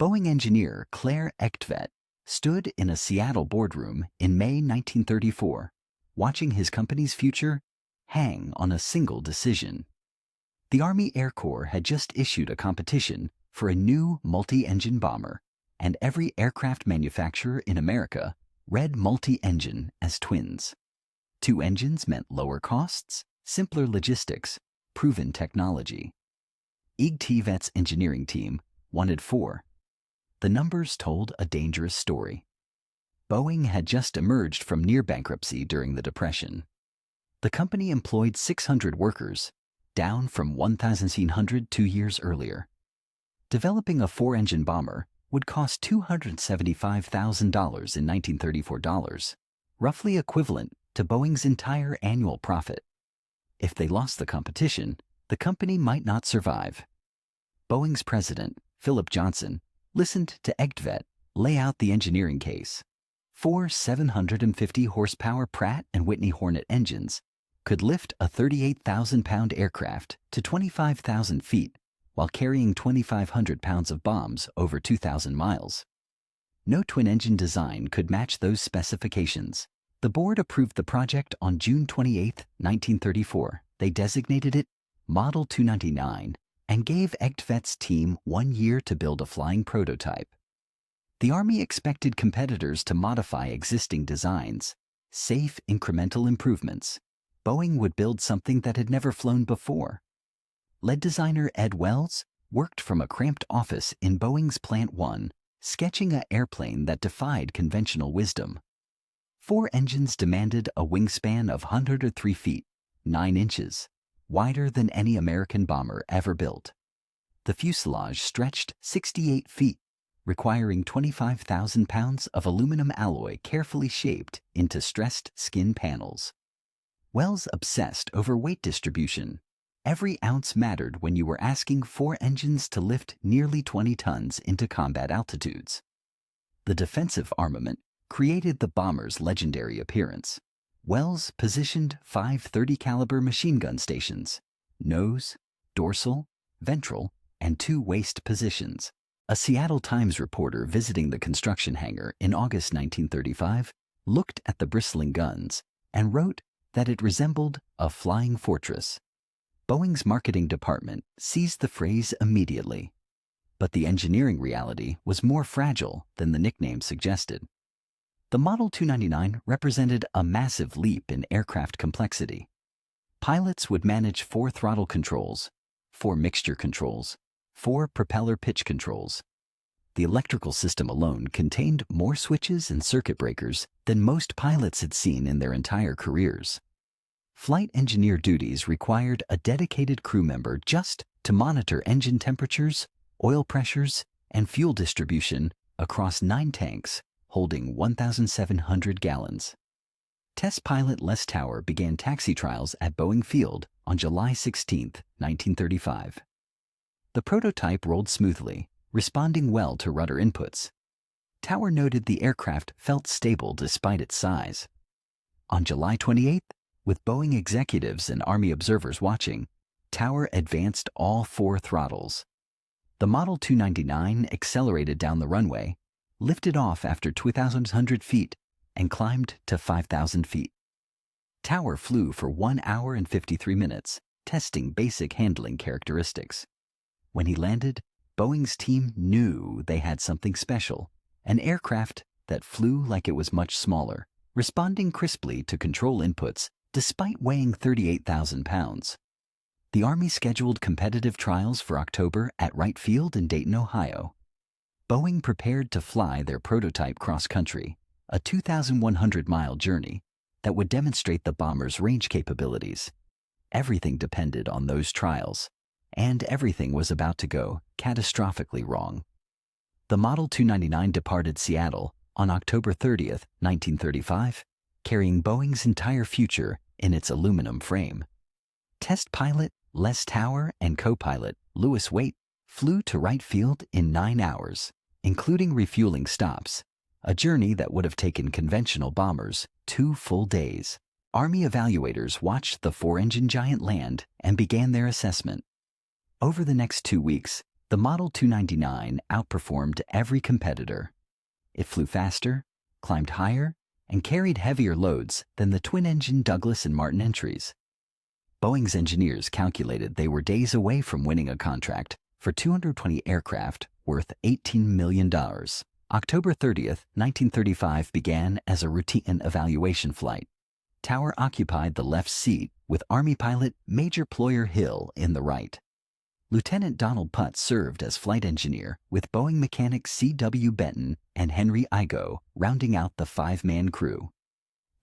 Boeing engineer Claire Egtvedt stood in a Seattle boardroom in May 1934, watching his company's future hang on a single decision. The Army Air Corps had just issued a competition for a new multi-engine bomber, and every aircraft manufacturer in America read multi-engine as twins. 2 engines meant lower costs, simpler logistics, proven technology. Egtvedt's engineering team wanted 4. The numbers told a dangerous story. Boeing had just emerged from near bankruptcy during the Depression. The company employed 600 workers, down from 1,700 2 years earlier. Developing a 4-engine bomber would cost $275,000 in 1934 dollars, roughly equivalent to Boeing's entire annual profit. If they lost the competition, the company might not survive. Boeing's president, Philip Johnson, listened to Egtvedt lay out the engineering case. 4 750-horsepower Pratt & Whitney Hornet engines could lift a 38,000-pound aircraft to 25,000 feet while carrying 2,500 pounds of bombs over 2,000 miles. No twin-engine design could match those specifications. The board approved the project on June 28, 1934. They designated it Model 299 and gave Egtvedt's team 1 year to build a flying prototype. The Army expected competitors to modify existing designs, safe incremental improvements. Boeing would build something that had never flown before. Lead designer Ed Wells worked from a cramped office in Boeing's Plant 1, sketching an airplane that defied conventional wisdom. 4 engines demanded a wingspan of 103 feet, 9 inches, wider than any American bomber ever built. The fuselage stretched 68 feet, requiring 25,000 pounds of aluminum alloy carefully shaped into stressed skin panels. Wells obsessed over weight distribution. Every ounce mattered when you were asking 4 engines to lift nearly 20 tons into combat altitudes. The defensive armament created the bomber's legendary appearance. Wells positioned 5 30-caliber machine gun stations, nose, dorsal, ventral, and 2 waist positions. A Seattle Times reporter visiting the construction hangar in August 1935 looked at the bristling guns and wrote that it resembled a flying fortress. Boeing's marketing department seized the phrase immediately, but the engineering reality was more fragile than the nickname suggested. The Model 299 represented a massive leap in aircraft complexity. Pilots would manage 4 throttle controls, 4 mixture controls, 4 propeller pitch controls. The electrical system alone contained more switches and circuit breakers than most pilots had seen in their entire careers. Flight engineer duties required a dedicated crew member just to monitor engine temperatures, oil pressures, and fuel distribution across 9 tanks holding 1,700 gallons. Test pilot Les Tower began taxi trials at Boeing Field on July 16, 1935. The prototype rolled smoothly, responding well to rudder inputs. Tower noted the aircraft felt stable despite its size. On July 28, with Boeing executives and Army observers watching, Tower advanced all 4 throttles. The Model 299 accelerated down the runway, lifted off after 2,100 feet, and climbed to 5,000 feet. Tower flew for 1 hour and 53 minutes, testing basic handling characteristics. When he landed, Boeing's team knew they had something special, an aircraft that flew like it was much smaller, responding crisply to control inputs despite weighing 38,000 pounds. The Army scheduled competitive trials for October at Wright Field in Dayton, Ohio. Boeing prepared to fly their prototype cross-country, a 2,100-mile journey that would demonstrate the bomber's range capabilities. Everything depended on those trials, and everything was about to go catastrophically wrong. The Model 299 departed Seattle on October 30, 1935, carrying Boeing's entire future in its aluminum frame. Test pilot Les Tower and co-pilot Louis Waite flew to Wright Field in 9 hours, including refueling stops, a journey that would have taken conventional bombers 2 full days. Army evaluators watched the 4-engine giant land and began their assessment. Over the next 2 weeks, The Model 299 outperformed every competitor. It flew faster, climbed higher, and carried heavier loads than the twin-engine Douglas and Martin entries. Boeing's engineers calculated they were days away from winning a contract for 220 aircraft worth $18 million. October 30th, 1935 began as a routine evaluation flight. Tower occupied the left seat with Army pilot Major Ployer Hill in the right. Lieutenant Donald Putt served as flight engineer with Boeing mechanics C.W. Benton and Henry Igoe rounding out the five-man crew.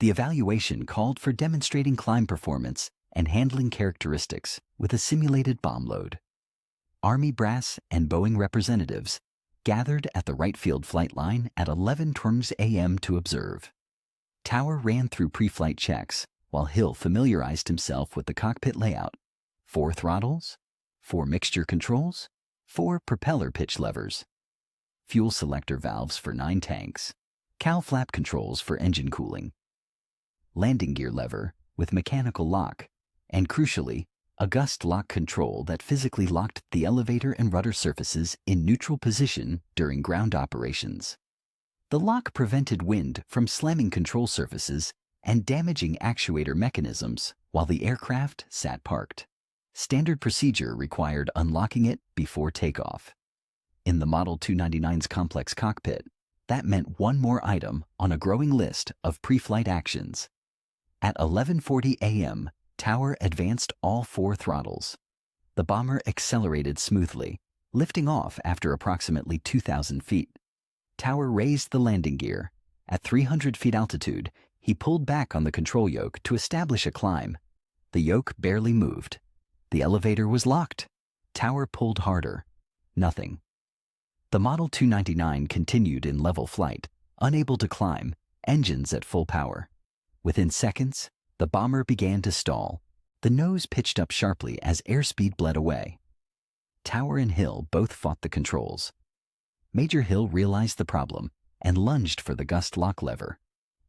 The evaluation called for demonstrating climb performance and handling characteristics with a simulated bomb load. Army brass and Boeing representatives gathered at the Wright Field flight line at 11:20 a.m. to observe. Tower ran through pre-flight checks while Hill familiarized himself with the cockpit layout: 4 throttles, 4 mixture controls, 4 propeller pitch levers, fuel selector valves for 9 tanks, cowl flap controls for engine cooling, landing gear lever with mechanical lock, and crucially, a gust lock control that physically locked the elevator and rudder surfaces in neutral position during ground operations. The lock prevented wind from slamming control surfaces and damaging actuator mechanisms while the aircraft sat parked. Standard procedure required unlocking it before takeoff. In the Model 299's complex cockpit, that meant one more item on a growing list of pre-flight actions. At 11:40 a.m., Tower advanced all 4 throttles. The bomber accelerated smoothly, lifting off after approximately 2,000 feet. Tower raised the landing gear. At 300 feet altitude, he pulled back on the control yoke to establish a climb. The yoke barely moved. The elevator was locked. Tower pulled harder. Nothing. The Model 299 continued in level flight, unable to climb, engines at full power. Within seconds, the bomber began to stall. The nose pitched up sharply as airspeed bled away. Tower and Hill both fought the controls. Major Hill realized the problem and lunged for the gust lock lever,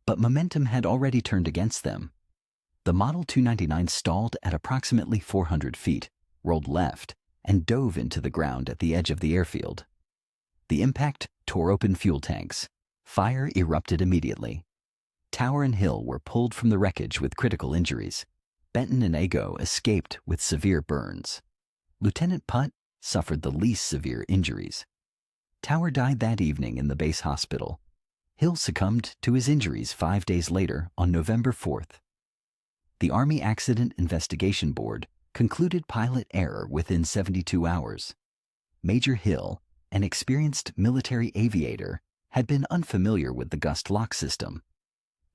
but momentum had already turned against them. The Model 299 stalled at approximately 400 feet, rolled left, and dove into the ground at the edge of the airfield. The impact tore open fuel tanks. Fire erupted immediately. Tower and Hill were pulled from the wreckage with critical injuries. Benton and Igoe escaped with severe burns. Lieutenant Putt suffered the least severe injuries. Tower died that evening in the base hospital. Hill succumbed to his injuries 5 days later on November 4th. The Army Accident Investigation Board concluded pilot error within 72 hours. Major Hill, an experienced military aviator, had been unfamiliar with the gust lock system.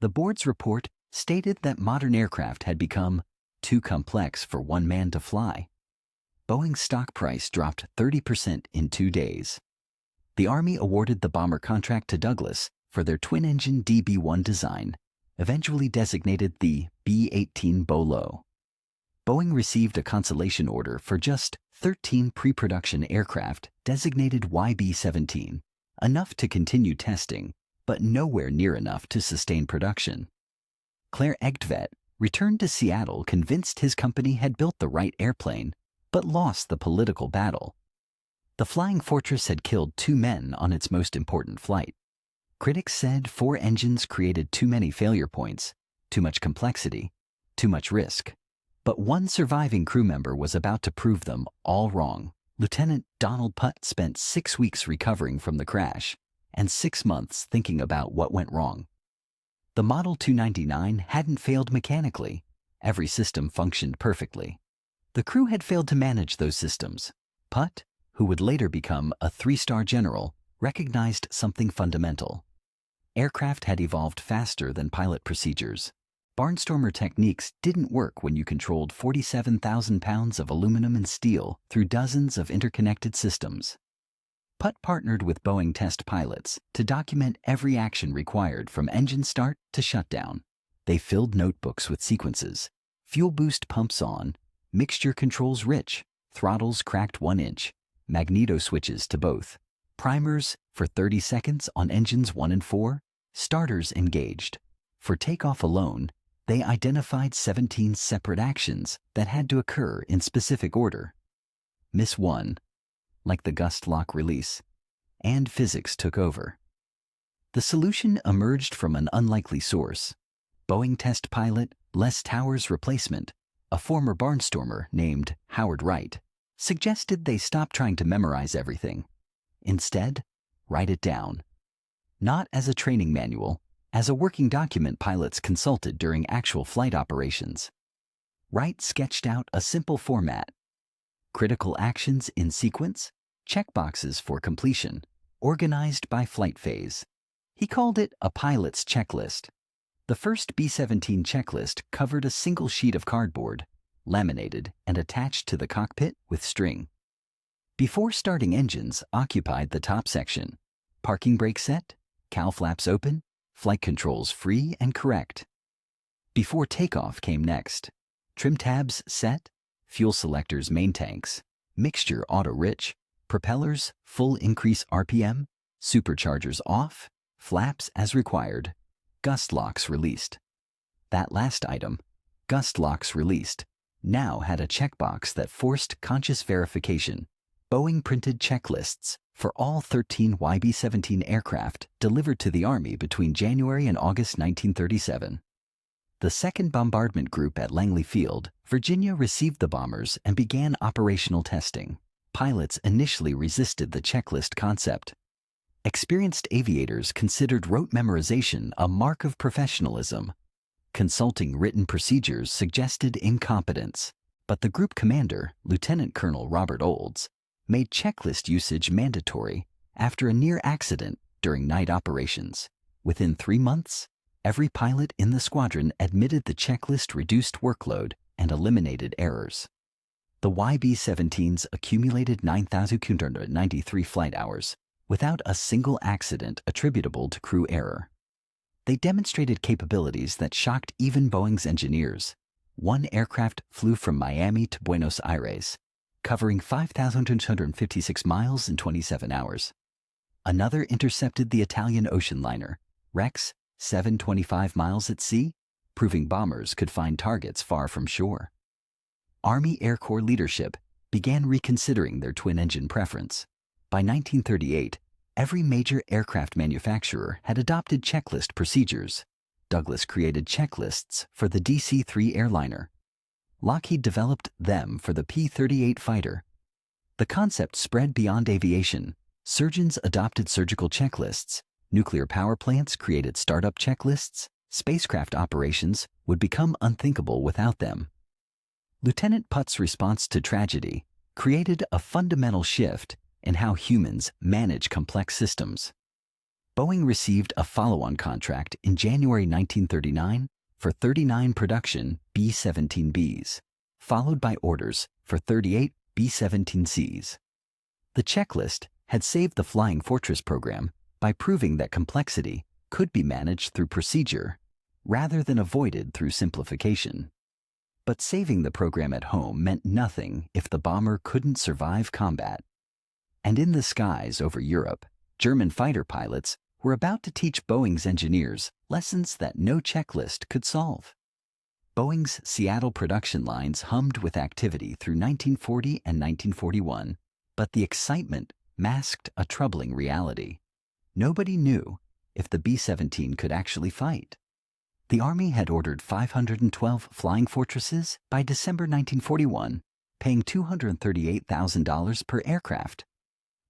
The board's report stated that modern aircraft had become too complex for one man to fly. Boeing's stock price dropped 30% in 2 days. The Army awarded the bomber contract to Douglas for their twin-engine DB-1 design, eventually designated the B-18 Bolo. Boeing received a consolation order for just 13 pre-production aircraft designated YB-17, enough to continue testing, but nowhere near enough to sustain production. Claire Egtvedt returned to Seattle convinced his company had built the right airplane, but lost the political battle. The Flying Fortress had killed 2 men on its most important flight. Critics said 4 engines created too many failure points, too much complexity, too much risk. But one surviving crew member was about to prove them all wrong. Lieutenant Donald Putt spent 6 weeks recovering from the crash and 6 months thinking about what went wrong. The Model 299 hadn't failed mechanically. Every system functioned perfectly. The crew had failed to manage those systems. Putt, who would later become a 3-star general, recognized something fundamental. Aircraft had evolved faster than pilot procedures. Barnstormer techniques didn't work when you controlled 47,000 pounds of aluminum and steel through dozens of interconnected systems. Putt partnered with Boeing test pilots to document every action required from engine start to shutdown. They filled notebooks with sequences: fuel boost pumps on, mixture controls rich, throttles cracked 1 inch, magneto switches to both, primers for 30 seconds on engines 1 and 4, starters engaged. For takeoff alone, they identified 17 separate actions that had to occur in specific order. Miss 1. like the gust lock release, and physics took over. The solution emerged from an unlikely source. Boeing test pilot Les Towers' replacement, a former barnstormer named Howard Wright, suggested they stop trying to memorize everything. Instead, write it down. Not as a training manual, as a working document pilots consulted during actual flight operations. Wright sketched out a simple format: critical actions in sequence, checkboxes for completion, organized by flight phase. He called it a pilot's checklist. The first B-17 checklist covered a single sheet of cardboard, laminated and attached to the cockpit with string. Before starting engines occupied the top section. Parking brake set, cowl flaps open, flight controls free and correct. Before takeoff came next. Trim tabs set, fuel selectors main tanks, mixture auto-rich, propellers full increase RPM, superchargers off, flaps as required, gust locks released. That last item, gust locks released, now had a checkbox that forced conscious verification. Boeing printed checklists for all 13 YB-17 aircraft delivered to the Army between January and August 1937. The 2nd Bombardment Group at Langley Field, Virginia received the bombers and began operational testing. Pilots initially resisted the checklist concept. Experienced aviators considered rote memorization a mark of professionalism. Consulting written procedures suggested incompetence, but the group commander, Lieutenant Colonel Robert Olds, made checklist usage mandatory after a near accident during night operations. Within 3 months, every pilot in the squadron admitted the checklist reduced workload and eliminated errors. The YB-17s accumulated 9,293 flight hours without a single accident attributable to crew error. They demonstrated capabilities that shocked even Boeing's engineers. One aircraft flew from Miami to Buenos Aires, covering 5,256 miles in 27 hours. Another intercepted the Italian ocean liner, Rex, 725 miles at sea, proving bombers could find targets far from shore. Army Air Corps leadership began reconsidering their twin-engine preference. By 1938, every major aircraft manufacturer had adopted checklist procedures. Douglas created checklists for the DC-3 airliner. Lockheed developed them for the P-38 fighter. The concept spread beyond aviation. Surgeons adopted surgical checklists. Nuclear power plants created startup checklists. Spacecraft operations would become unthinkable without them. Lieutenant Putt's response to tragedy created a fundamental shift in how humans manage complex systems. Boeing received a follow-on contract in January 1939 for 39 production B-17Bs, followed by orders for 38 B-17Cs. The checklist had saved the Flying Fortress program by proving that complexity could be managed through procedure rather than avoided through simplification. But saving the program at home meant nothing if the bomber couldn't survive combat. And in the skies over Europe, German fighter pilots were about to teach Boeing's engineers lessons that no checklist could solve. Boeing's Seattle production lines hummed with activity through 1940 and 1941, but the excitement masked a troubling reality. Nobody knew if the B-17 could actually fight. The Army had ordered 512 Flying Fortresses by December 1941, paying $238,000 per aircraft,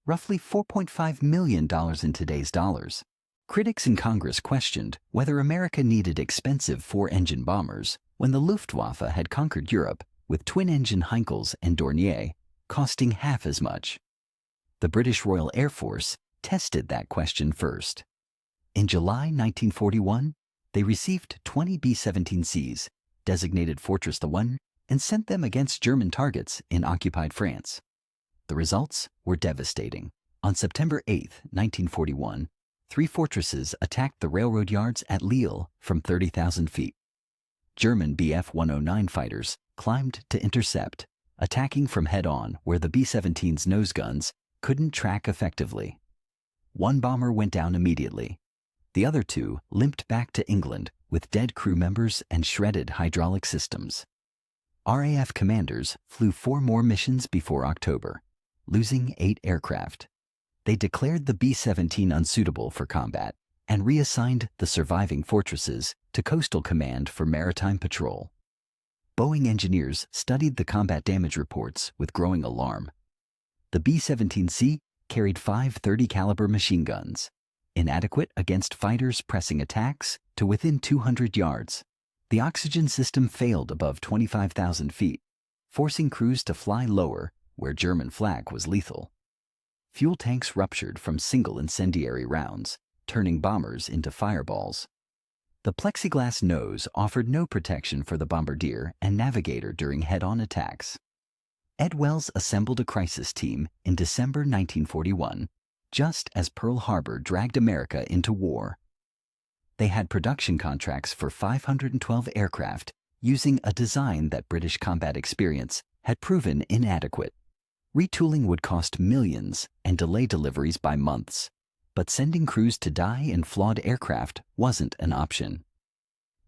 roughly $4.5 million in today's dollars. Critics in Congress questioned whether America needed expensive 4-engine bombers when the Luftwaffe had conquered Europe with twin-engine Heinkels and Dornier, costing half as much. The British Royal Air Force tested that question first. In July 1941, they received 20 B-17Cs, designated Fortress I, and sent them against German targets in occupied France. The results were devastating. On September 8, 1941, 3 fortresses attacked the railroad yards at Lille from 30,000 feet. German Bf-109 fighters climbed to intercept, attacking from head-on where the B-17's nose guns couldn't track effectively. One bomber went down immediately. The other 2 limped back to England with dead crew members and shredded hydraulic systems. RAF commanders flew 4 more missions before October. losing 8 aircraft. They declared the B-17 unsuitable for combat and reassigned the surviving fortresses to Coastal Command for maritime patrol. Boeing engineers studied the combat damage reports with growing alarm. The B-17C carried 5 30-caliber machine guns, inadequate against fighters pressing attacks to within 200 yards. The oxygen system failed above 25,000 feet, forcing crews to fly lower where German flak was lethal. Fuel tanks ruptured from single incendiary rounds, turning bombers into fireballs. The plexiglass nose offered no protection for the bombardier and navigator during head-on attacks. Ed Wells assembled a crisis team in December 1941, just as Pearl Harbor dragged America into war. They had production contracts for 512 aircraft using a design that British combat experience had proven inadequate. Retooling would cost millions and delay deliveries by months, but sending crews to die in flawed aircraft wasn't an option.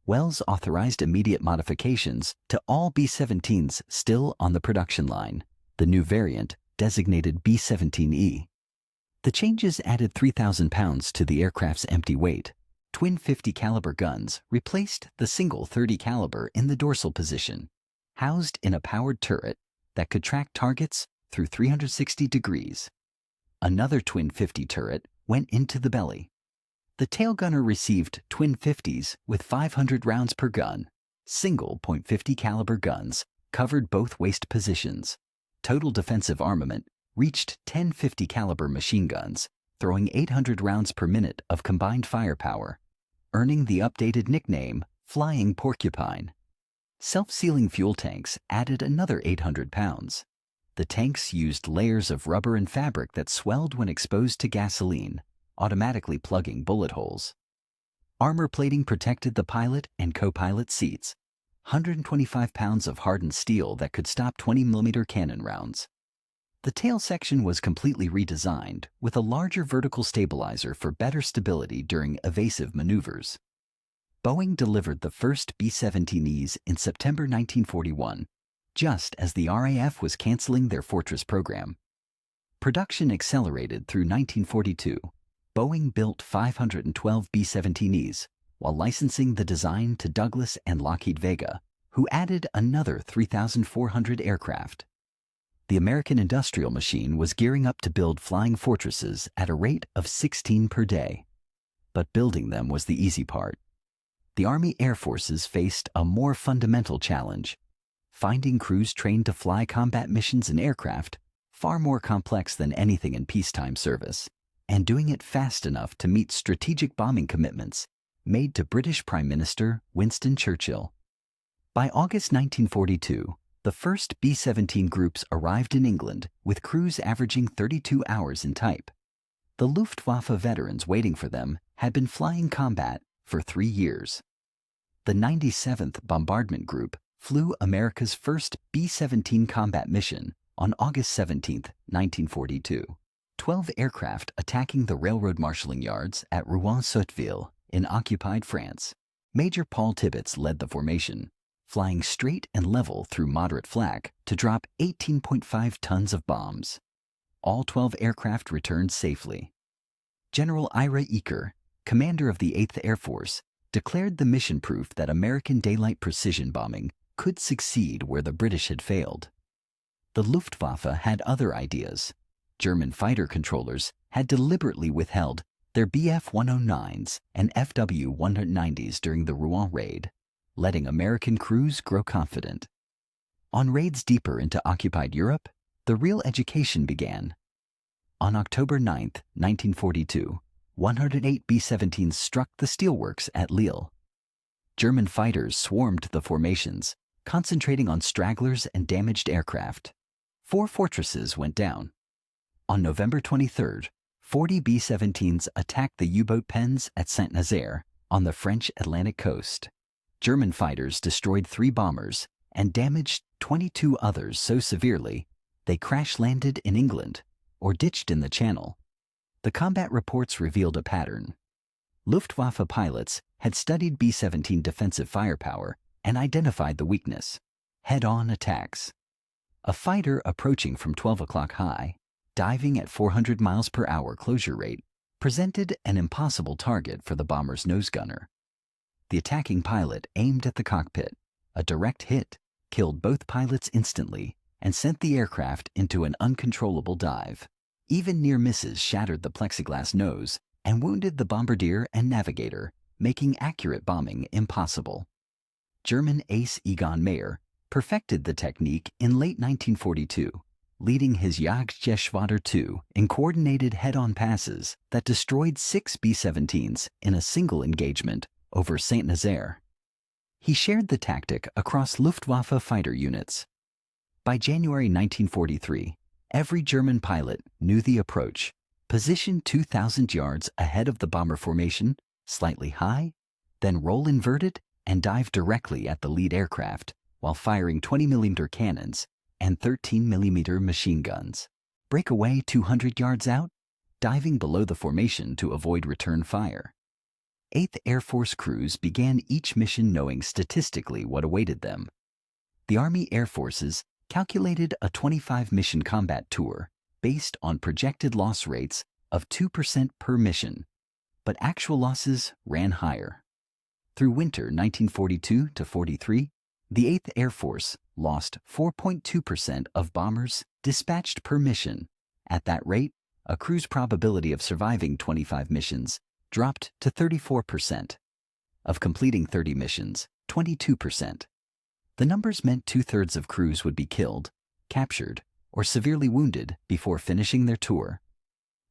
Wells authorized immediate modifications to all B-17s still on the production line, the new variant designated B-17E. The changes added 3,000 pounds to the aircraft's empty weight. Twin 50-caliber guns replaced the single 30-caliber in the dorsal position, housed in a powered turret that could track targets through 360 degrees. Another twin 50 turret went into the belly. The tail gunner received twin 50s with 500 rounds per gun. Single .50 caliber guns covered both waist positions. Total defensive armament reached 10 50 caliber machine guns, throwing 800 rounds per minute of combined firepower, earning the updated nickname Flying Porcupine. Self-sealing fuel tanks added another 800 pounds. The tanks used layers of rubber and fabric that swelled when exposed to gasoline, automatically plugging bullet holes. Armor plating protected the pilot and co-pilot seats. 125 pounds of hardened steel that could stop 20mm cannon rounds. The tail section was completely redesigned with a larger vertical stabilizer for better stability during evasive maneuvers. Boeing delivered the first B-17Es in September 1941, just as the RAF was canceling their Fortress program. Production accelerated through 1942. Boeing built 512 B-17Es, while licensing the design to Douglas and Lockheed Vega, who added another 3,400 aircraft. The American industrial machine was gearing up to build flying fortresses at a rate of 16 per day. But building them was the easy part. The Army Air Forces faced a more fundamental challenge: finding crews trained to fly combat missions in aircraft, far more complex than anything in peacetime service, and doing it fast enough to meet strategic bombing commitments made to British Prime Minister Winston Churchill. By August 1942, the first B-17 groups arrived in England with crews averaging 32 hours in type. The Luftwaffe veterans waiting for them had been flying combat for 3 years. The 97th Bombardment Group flew America's first B-17 combat mission on August 17, 1942. 12 aircraft attacking the railroad marshalling yards at Rouen-Sotteville in occupied France. Major Paul Tibbets led the formation, flying straight and level through moderate flak to drop 18.5 tons of bombs. All 12 aircraft returned safely. General Ira Eaker, commander of the 8th Air Force, declared the mission proof that American daylight precision bombing could succeed where the British had failed. The Luftwaffe had other ideas. German fighter controllers had deliberately withheld their Bf-109s and Fw-190s during the Rouen raid, letting American crews grow confident. On raids deeper into occupied Europe, the real education began. On October 9, 1942, 108 B-17s struck the steelworks at Lille. German fighters swarmed the formations, concentrating on stragglers and damaged aircraft. 4 fortresses went down. On November 23, 40 B-17s attacked the U-boat pens at Saint-Nazaire on the French Atlantic coast. German fighters destroyed 3 bombers and damaged 22 others so severely they crash-landed in England or ditched in the Channel. The combat reports revealed a pattern. Luftwaffe pilots had studied B-17 defensive firepower and identified the weakness: head-on attacks. A fighter approaching from 12 o'clock high diving at 400 miles per hour closure rate, presented an impossible target for the bomber's nose gunner. The attacking pilot aimed at the cockpit. A direct hit killed both pilots instantly and sent the aircraft into an uncontrollable dive. Even near misses shattered the plexiglass nose and wounded the bombardier and navigator, making accurate bombing impossible. German ace Egon Meyer perfected the technique in late 1942, leading his Jagdgeschwader II in coordinated head-on passes that destroyed 6 B-17s in a single engagement over Saint-Nazaire. He shared the tactic across Luftwaffe fighter units. By January 1943, every German pilot knew the approach: position 2,000 yards ahead of the bomber formation, slightly high, then roll inverted and dive directly at the lead aircraft while firing 20mm cannons and 13mm machine guns. Break away 200 yards out, diving below the formation to avoid return fire. 8th Air Force crews began each mission knowing statistically what awaited them. The Army Air Forces calculated a 25-mission combat tour based on projected loss rates of 2% per mission, but actual losses ran higher. Through winter 1942-43, the 8th Air Force lost 4.2% of bombers dispatched per mission. At that rate, a crew's probability of surviving 25 missions dropped to 34%. Of completing 30 missions, 22%. The numbers meant 2/3 of crews would be killed, captured, or severely wounded before finishing their tour.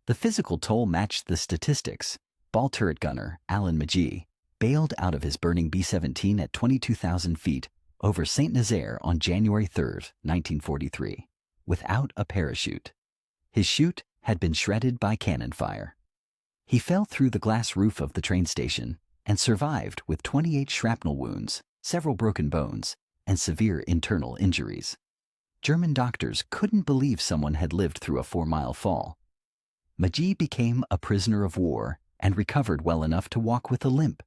The physical toll matched the statistics. Ball turret gunner Alan Magee bailed out of his burning B-17 at 22,000 feet over Saint-Nazaire on January 3, 1943, without a parachute. His chute had been shredded by cannon fire. He fell through the glass roof of the train station and survived with 28 shrapnel wounds, several broken bones, and severe internal injuries. German doctors couldn't believe someone had lived through a 4-mile fall. Magee became a prisoner of war and recovered well enough to walk with a limp.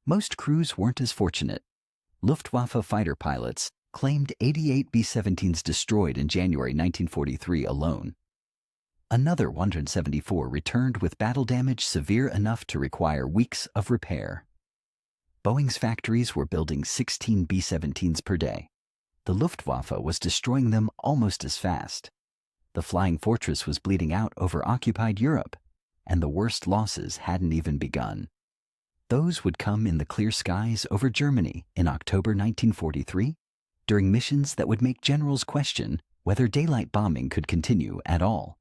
Most crews weren't as fortunate. Luftwaffe fighter pilots claimed 88 B-17s destroyed in January 1943 alone. Another 174 returned with battle damage severe enough to require weeks of repair. Boeing's factories were building 16 B-17s per day. The Luftwaffe was destroying them almost as fast. The Flying Fortress was bleeding out over occupied Europe, and the worst losses hadn't even begun. Those would come in the clear skies over Germany in October 1943, during missions that would make generals question whether daylight bombing could continue at all.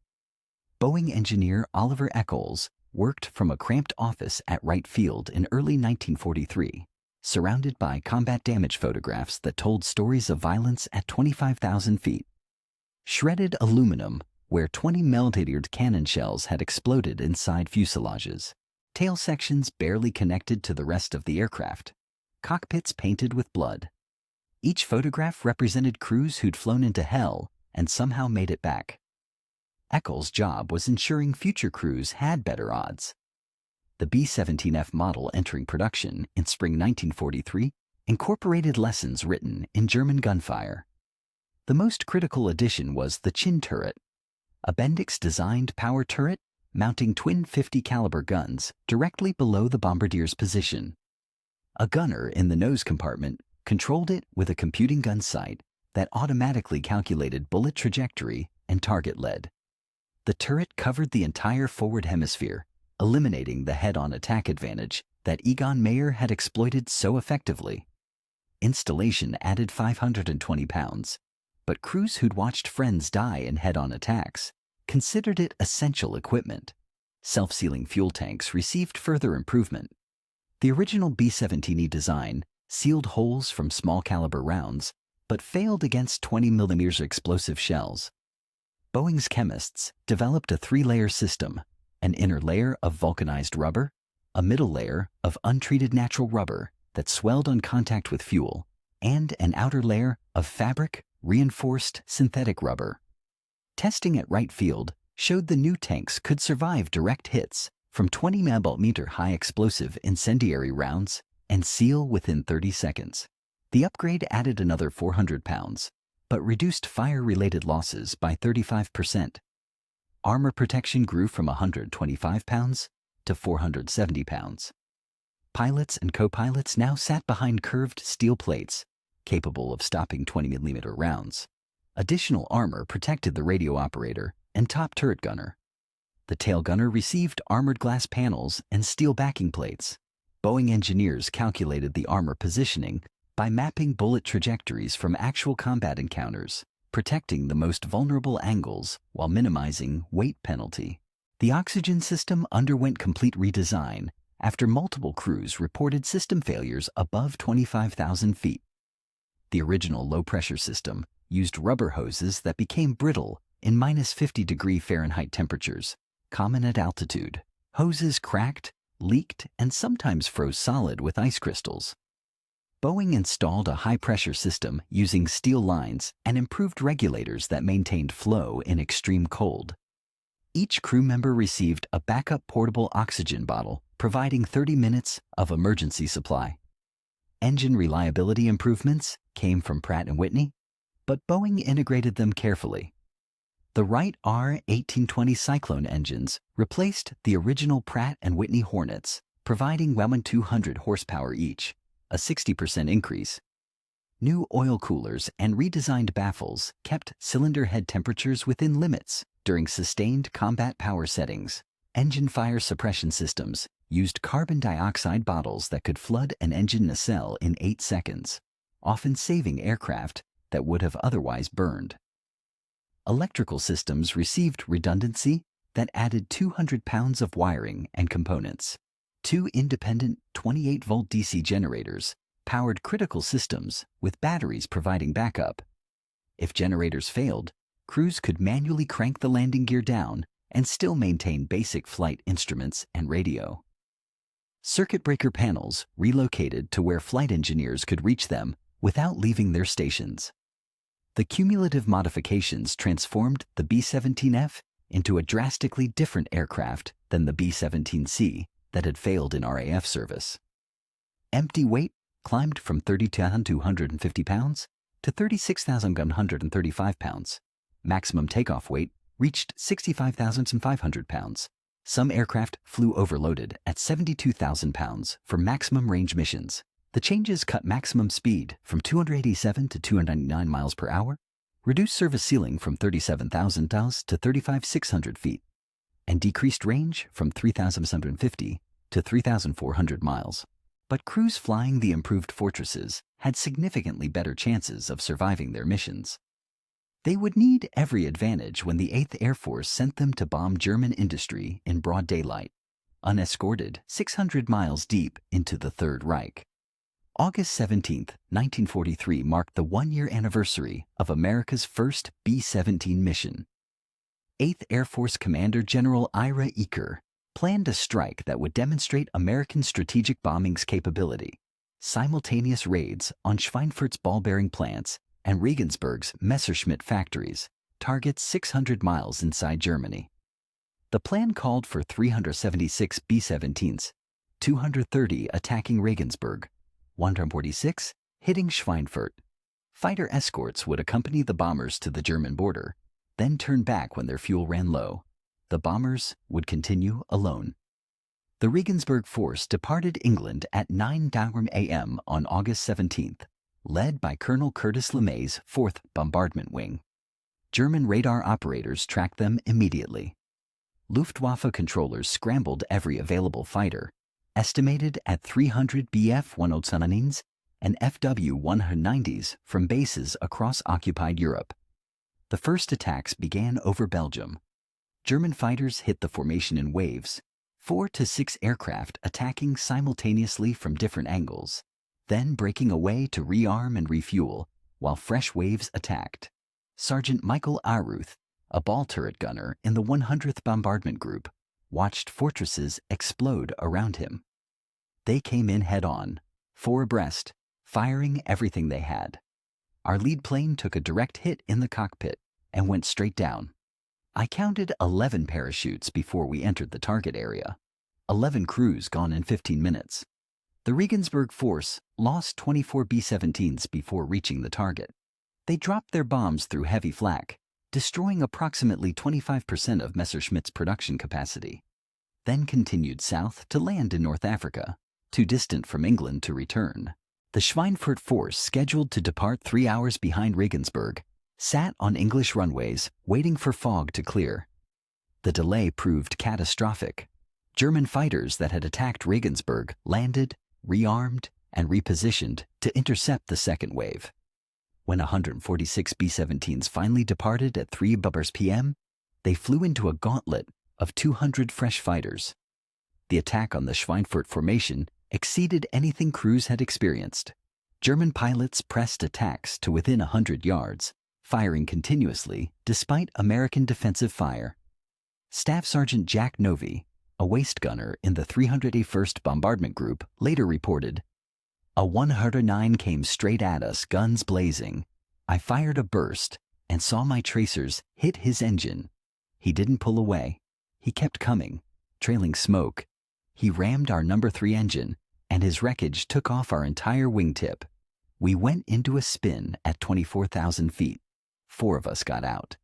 Boeing engineer Oliver Eccles worked from a cramped office at Wright Field in early 1943, surrounded by combat damage photographs that told stories of violence at 25,000 feet. Shredded aluminum, where 20 melted cannon shells had exploded inside fuselages. Tail sections barely connected to the rest of the aircraft. Cockpits painted with blood. Each photograph represented crews who'd flown into hell and somehow made it back. Eccles' job was ensuring future crews had better odds. The B-17F model entering production in spring 1943 incorporated lessons written in German gunfire. The most critical addition was the chin turret, a Bendix-designed power turret mounting twin 50 caliber guns directly below the bombardier's position. A gunner in the nose compartment controlled it with a computing gun sight that automatically calculated bullet trajectory and target lead. The turret covered the entire forward hemisphere, eliminating the head-on attack advantage that Egon Meyer had exploited so effectively. Installation added 520 pounds, but crews who'd watched friends die in head-on attacks considered it essential equipment. Self-sealing fuel tanks received further improvement. The original B-17E design sealed holes from small-caliber rounds, but failed against 20mm explosive shells. Boeing's chemists developed a 3-layer system: an inner layer of vulcanized rubber, a middle layer of untreated natural rubber that swelled on contact with fuel, and an outer layer of fabric reinforced synthetic rubber. Testing at Wright Field showed the new tanks could survive direct hits from 20mm high explosive incendiary rounds and seal within 30 seconds. The upgrade added another 400 pounds, but reduced fire-related losses by 35%. armor protection grew from 125 pounds to 470 pounds. Pilots and co-pilots now sat behind curved steel plates, capable of stopping 20mm rounds. Additional armor protected the radio operator and top turret gunner. The tail gunner received armored glass panels and steel backing plates. Boeing engineers calculated the armor positioning by mapping bullet trajectories from actual combat encounters, protecting the most vulnerable angles while minimizing weight penalty. The oxygen system underwent complete redesign after multiple crews reported system failures above 25,000 feet. The original low-pressure system used rubber hoses that became brittle in -50°F temperatures, common at altitude. Hoses cracked, leaked, and sometimes froze solid with ice crystals. Boeing installed a high-pressure system using steel lines and improved regulators that maintained flow in extreme cold. Each crew member received a backup portable oxygen bottle, providing 30 minutes of emergency supply. Engine reliability improvements came from Pratt & Whitney, but Boeing integrated them carefully. The Wright R-1820 Cyclone engines replaced the original Pratt & Whitney Hornets, providing 1,200 horsepower each, a 60% increase. New oil coolers and redesigned baffles kept cylinder head temperatures within limits during sustained combat power settings. Engine fire suppression systems used carbon dioxide bottles that could flood an engine nacelle in 8 seconds, often saving aircraft that would have otherwise burned. Electrical systems received redundancy that added 200 pounds of wiring and components. 2 independent 28-volt DC generators powered critical systems with batteries providing backup. If generators failed, crews could manually crank the landing gear down and still maintain basic flight instruments and radio. Circuit breaker panels relocated to where flight engineers could reach them without leaving their stations. The cumulative modifications transformed the B-17F into a drastically different aircraft than the B-17C that had failed in RAF service. Empty weight climbed from 30,250 pounds to 36,135 pounds. Maximum takeoff weight reached 65,500 pounds. Some aircraft flew overloaded at 72,000 pounds for maximum range missions. The changes cut maximum speed from 287 to 299 miles per hour, reduced service ceiling from 37,000 to 35,600 feet, and decreased range from 3,750 to 3,400 miles. But crews flying the improved Fortresses had significantly better chances of surviving their missions. They would need every advantage when the 8th Air Force sent them to bomb German industry in broad daylight, unescorted 600 miles deep into the Third Reich. August 17, 1943 marked the one-year anniversary of America's first B-17 mission. 8th Air Force Commander General Ira Eaker planned a strike that would demonstrate American strategic bombing's capability. Simultaneous raids on Schweinfurt's ball bearing plants and Regensburg's Messerschmitt factories, targets 600 miles inside Germany. The plan called for 376 B-17s, 230 attacking Regensburg, 146 hitting Schweinfurt. Fighter escorts would accompany the bombers to the German border, then turn back when their fuel ran low. The bombers would continue alone. The Regensburg force departed England at 9 a.m. on August 17th, led by Colonel Curtis LeMay's 4th Bombardment Wing. German radar operators tracked them immediately. Luftwaffe controllers scrambled every available fighter, estimated at 300 Bf-109s and FW-190s from bases across occupied Europe. The first attacks began over Belgium. German fighters hit the formation in waves, 4 to 6 aircraft attacking simultaneously from different angles, then breaking away to rearm and refuel while fresh waves attacked. Sergeant Michael Aruth, a ball turret gunner in the 100th Bombardment Group, watched fortresses explode around him. They came in head-on, 4 abreast, firing everything they had. Our lead plane took a direct hit in the cockpit and went straight down. I counted 11 parachutes before we entered the target area. 11 crews gone in 15 minutes. The Regensburg force lost 24 B-17s before reaching the target. They dropped their bombs through heavy flak, destroying approximately 25% of Messerschmitt's production capacity. Then continued south to land in North Africa, too distant from England to return. The Schweinfurt force, scheduled to depart 3 hours behind Regensburg, sat on English runways waiting for fog to clear. The delay proved catastrophic. German fighters that had attacked Regensburg landed, rearmed, and repositioned to intercept the second wave. When 146 B-17s finally departed at 3 p.m., they flew into a gauntlet of 200 fresh fighters. The attack on the Schweinfurt formation exceeded anything crews had experienced. German pilots pressed attacks to within 100 yards, firing continuously despite American defensive fire. Staff Sergeant Jack Novy, a waist gunner in the 381st Bombardment Group, later reported, "A 109 came straight at us, guns blazing. I fired a burst and saw my tracers hit his engine. He didn't pull away. He kept coming, trailing smoke. He rammed our number 3 engine, and his wreckage took off our entire wingtip. We went into a spin at 24,000 feet. 4 of us got out."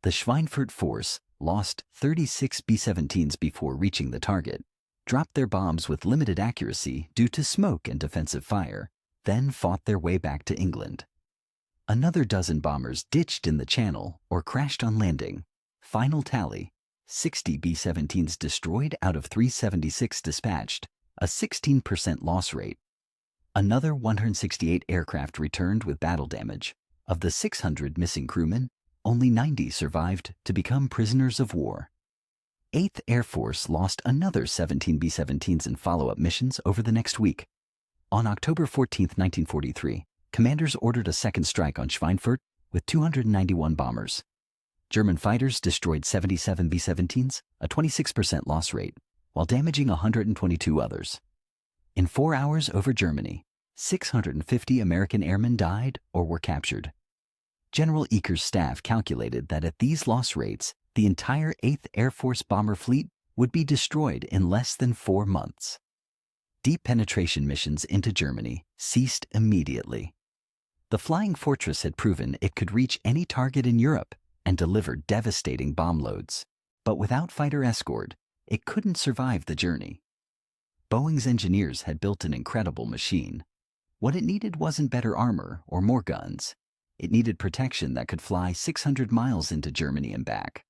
The Schweinfurt force lost 36 B-17s before reaching the target, dropped their bombs with limited accuracy due to smoke and defensive fire, then fought their way back to England. Another dozen bombers ditched in the channel or crashed on landing. Final tally, 60 B-17s destroyed out of 376 dispatched, a 16% loss rate. Another 168 aircraft returned with battle damage. Of the 600 missing crewmen, only 90 survived to become prisoners of war. 8th Air Force lost another 17 B-17s in follow-up missions over the next week. On October 14, 1943, commanders ordered a second strike on Schweinfurt with 291 bombers. German fighters destroyed 77 B-17s, a 26% loss rate, while damaging 122 others. In 4 hours over Germany, 650 American airmen died or were captured. General Eaker's staff calculated that at these loss rates, the entire 8th Air Force bomber fleet would be destroyed in less than 4 months. Deep penetration missions into Germany ceased immediately. The Flying Fortress had proven it could reach any target in Europe and deliver devastating bomb loads, but without fighter escort, it couldn't survive the journey. Boeing's engineers had built an incredible machine. What it needed wasn't better armor or more guns. It needed protection that could fly 600 miles into Germany and back.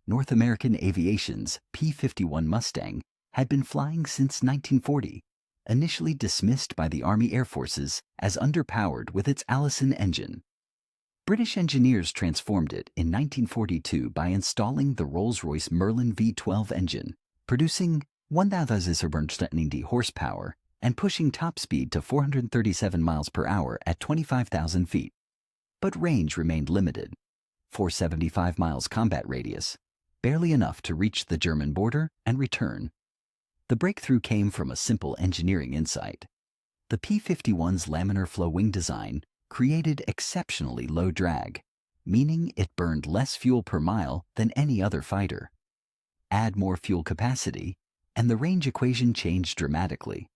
North American Aviation's P-51 Mustang had been flying since 1940, initially dismissed by the Army Air Forces as underpowered with its Allison engine. British engineers transformed it in 1942 by installing the Rolls-Royce Merlin V12 engine, producing 1,790 horsepower and pushing top speed to 437 miles per hour at 25,000 feet. But range remained limited. 475 miles combat radius, barely enough to reach the German border and return. The breakthrough came from a simple engineering insight. The P-51's laminar flow wing design created exceptionally low drag, meaning it burned less fuel per mile than any other fighter. Add more fuel capacity, and the range equation changed dramatically.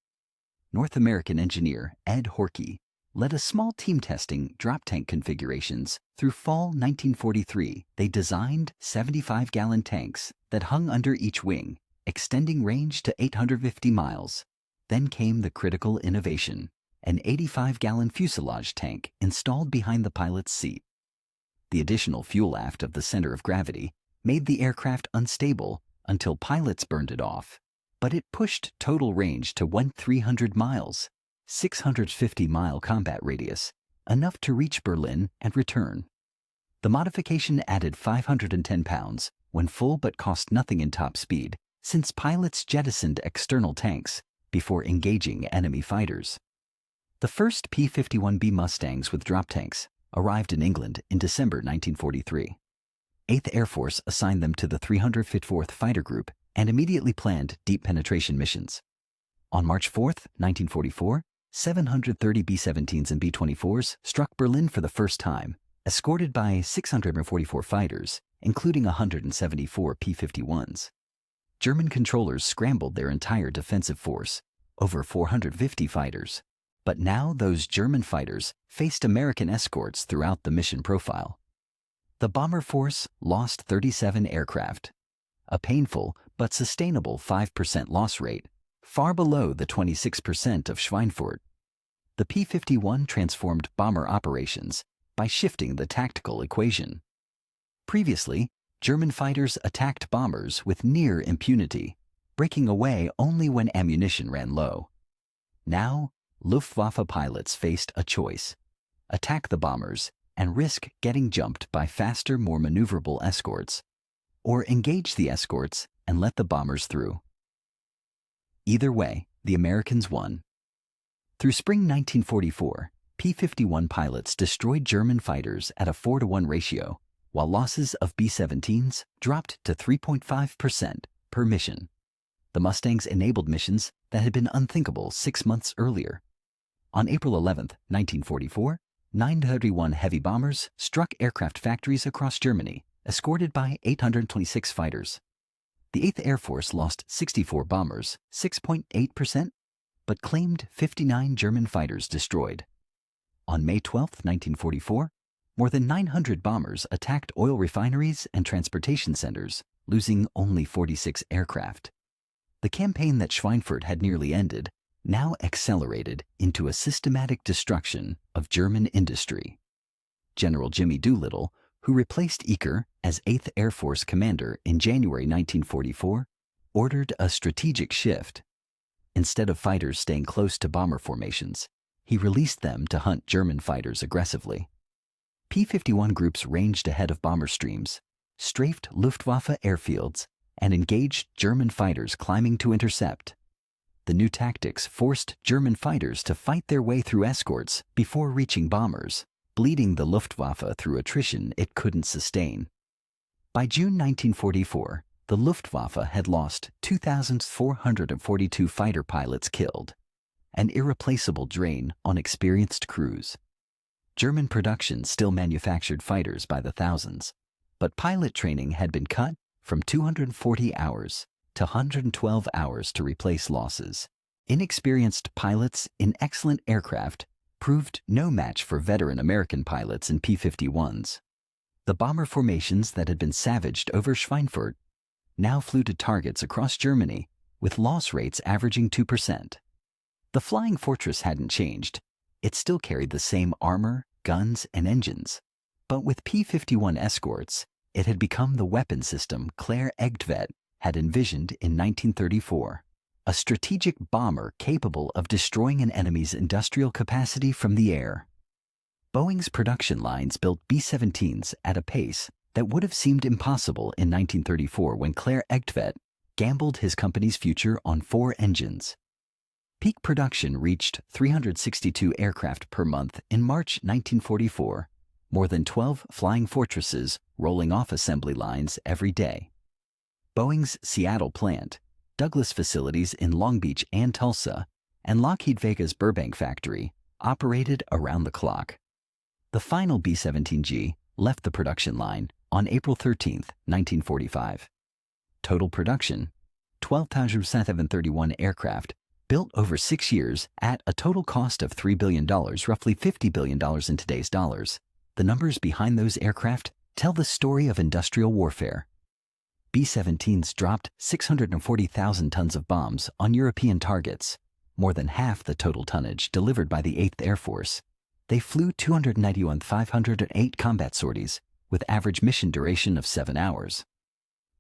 North American engineer Ed Horkey led a small team testing drop tank configurations through fall 1943. They designed 75-gallon tanks that hung under each wing, extending range to 850 miles. Then came the critical innovation, an 85-gallon fuselage tank installed behind the pilot's seat. The additional fuel aft of the center of gravity made the aircraft unstable until pilots burned it off, but it pushed total range to 1,300 miles, 650-mile combat radius, enough to reach Berlin and return. The modification added 510 pounds when full but cost nothing in top speed, since pilots jettisoned external tanks before engaging enemy fighters. The first P-51B Mustangs with drop tanks arrived in England in December 1943. 8th Air Force assigned them to the 354th Fighter Group and immediately planned deep penetration missions. On March 4, 1944, 730 B-17s and B-24s struck Berlin for the first time, escorted by 644 fighters, including 174 P-51s. German controllers scrambled their entire defensive force, over 450 fighters. But now those German fighters faced American escorts throughout the mission profile. The bomber force lost 37 aircraft, a painful but sustainable 5% loss rate, far below the 26% of Schweinfurt. The P-51 transformed bomber operations by shifting the tactical equation. Previously, German fighters attacked bombers with near impunity, breaking away only when ammunition ran low. Now, Luftwaffe pilots faced a choice: attack the bombers and risk getting jumped by faster, more maneuverable escorts, or engage the escorts and let the bombers through. Either way, the Americans won. Through spring 1944, P-51 pilots destroyed German fighters at a 4-to-1 ratio, while losses of B-17s dropped to 3.5% per mission. The Mustangs enabled missions that had been unthinkable 6 months earlier. On April 11, 1944, 931 heavy bombers struck aircraft factories across Germany, escorted by 826 fighters. The 8th Air Force lost 64 bombers, 6.8%, but claimed 59 German fighters destroyed. On May 12, 1944, more than 900 bombers attacked oil refineries and transportation centers, losing only 46 aircraft. The campaign that Schweinfurt had nearly ended now accelerated into a systematic destruction of German industry. General Jimmy Doolittle, who replaced Eaker as 8th Air Force commander in January 1944, ordered a strategic shift. Instead of fighters staying close to bomber formations, he released them to hunt German fighters aggressively. P-51 groups ranged ahead of bomber streams, strafed Luftwaffe airfields, and engaged German fighters climbing to intercept. The new tactics forced German fighters to fight their way through escorts before reaching bombers, bleeding the Luftwaffe through attrition it couldn't sustain. By June 1944, the Luftwaffe had lost 2,442 fighter pilots killed, an irreplaceable drain on experienced crews. German production still manufactured fighters by the thousands, but pilot training had been cut from 240 hours to 112 hours to replace losses. Inexperienced pilots in excellent aircraft proved no match for veteran American pilots in P-51s. The bomber formations that had been savaged over Schweinfurt now flew to targets across Germany with loss rates averaging 2%. The Flying Fortress hadn't changed. It still carried the same armor, guns, and engines. But with P-51 escorts, it had become the weapon system Claire Egtvedt had envisioned in 1934, a strategic bomber capable of destroying an enemy's industrial capacity from the air. Boeing's production lines built B-17s at a pace that would have seemed impossible in 1934 when Claire Egtvedt gambled his company's future on 4 engines. Peak production reached 362 aircraft per month in March 1944, more than 12 Flying Fortresses rolling off assembly lines every day. Boeing's Seattle plant, Douglas facilities in Long Beach and Tulsa, and Lockheed Vega's Burbank factory operated around the clock. The final B-17G left the production line on April 13, 1945. Total production, 12,731 aircraft, built over 6 years at a total cost of $3 billion, roughly $50 billion in today's dollars. The numbers behind those aircraft tell the story of industrial warfare. B-17s dropped 640,000 tons of bombs on European targets, more than half the total tonnage delivered by the 8th Air Force. They flew 291,508 combat sorties, with average mission duration of 7 hours.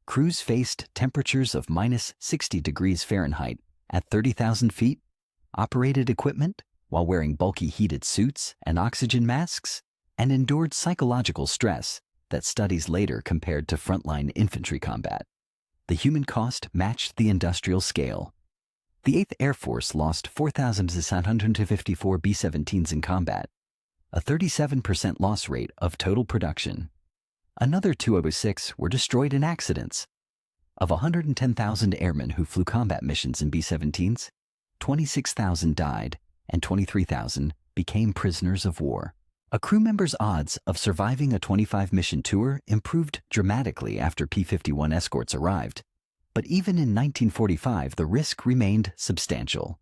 Crews faced temperatures of minus 60 degrees Fahrenheit at 30,000 feet, operated equipment while wearing bulky heated suits and oxygen masks, and endured psychological stress that studies later compared to frontline infantry combat. The human cost matched the industrial scale. The 8th Air Force lost 4,654 B-17s in combat, a 37% loss rate of total production. Another 206 were destroyed in accidents. Of 110,000 airmen who flew combat missions in B-17s, 26,000 died and 23,000 became prisoners of war. A crew member's odds of surviving a 25-mission tour improved dramatically after P-51 escorts arrived, but even in 1945 the risk remained substantial.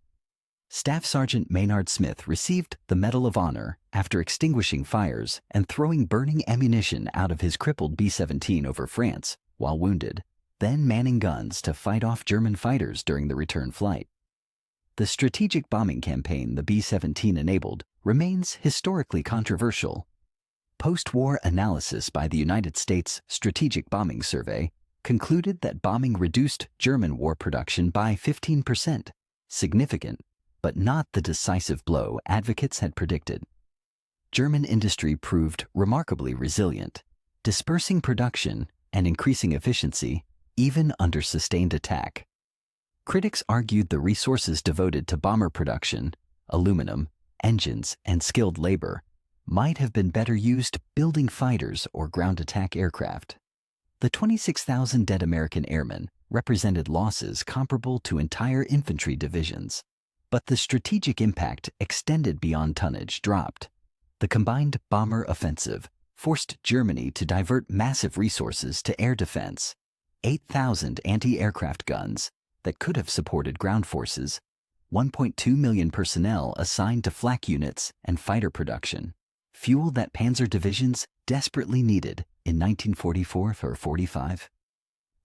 Staff Sergeant Maynard Smith received the Medal of Honor after extinguishing fires and throwing burning ammunition out of his crippled B-17 over France while wounded, then manning guns to fight off German fighters during the return flight. The strategic bombing campaign the B-17 enabled remains historically controversial. Post-war analysis by the United States Strategic Bombing Survey concluded that bombing reduced German war production by 15%, significant, but not the decisive blow advocates had predicted. German industry proved remarkably resilient, dispersing production and increasing efficiency even under sustained attack. Critics argued the resources devoted to bomber production, aluminum, engines, and skilled labor might have been better used building fighters or ground attack aircraft. The 26,000 dead American airmen represented losses comparable to entire infantry divisions. But the strategic impact extended beyond tonnage dropped. The combined bomber offensive forced Germany to divert massive resources to air defense. 8,000 anti-aircraft guns that could have supported ground forces, 1.2 million personnel assigned to flak units and fighter production, fuel that panzer divisions desperately needed in 1944 or 45.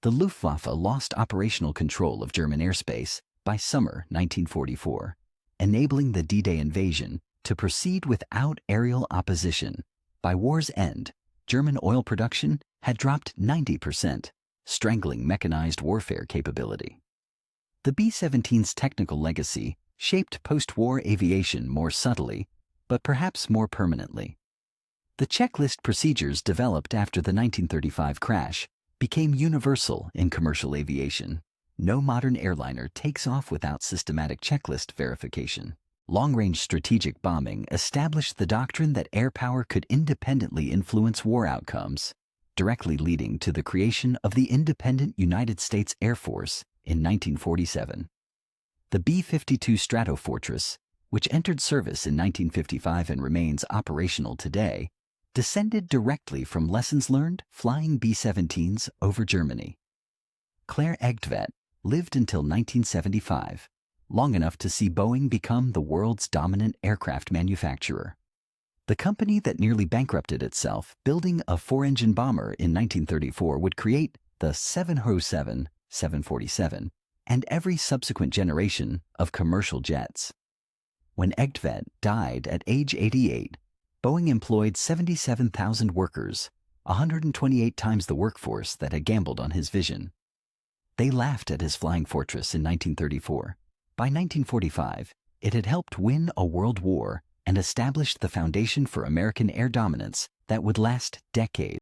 The Luftwaffe lost operational control of German airspace by summer 1944, enabling the D-Day invasion to proceed without aerial opposition. By war's end, German oil production had dropped 90%, strangling mechanized warfare capability. The B-17's technical legacy shaped post-war aviation more subtly, but perhaps more permanently. The checklist procedures developed after the 1935 crash became universal in commercial aviation. No modern airliner takes off without systematic checklist verification. Long-range strategic bombing established the doctrine that air power could independently influence war outcomes, directly leading to the creation of the independent United States Air Force in 1947. The B-52 Stratofortress, which entered service in 1955 and remains operational today, descended directly from lessons learned flying B-17s over Germany. Claire Egtvedt lived until 1975, long enough to see Boeing become the world's dominant aircraft manufacturer. The company that nearly bankrupted itself building a four-engine bomber in 1934 would create the 707, 747, and every subsequent generation of commercial jets. When Egtvedt died at age 88, Boeing employed 77,000 workers, 128 times the workforce that had gambled on his vision. They laughed at his flying fortress in 1934. By 1945, it had helped win a world war and established the foundation for American air dominance that would last decades.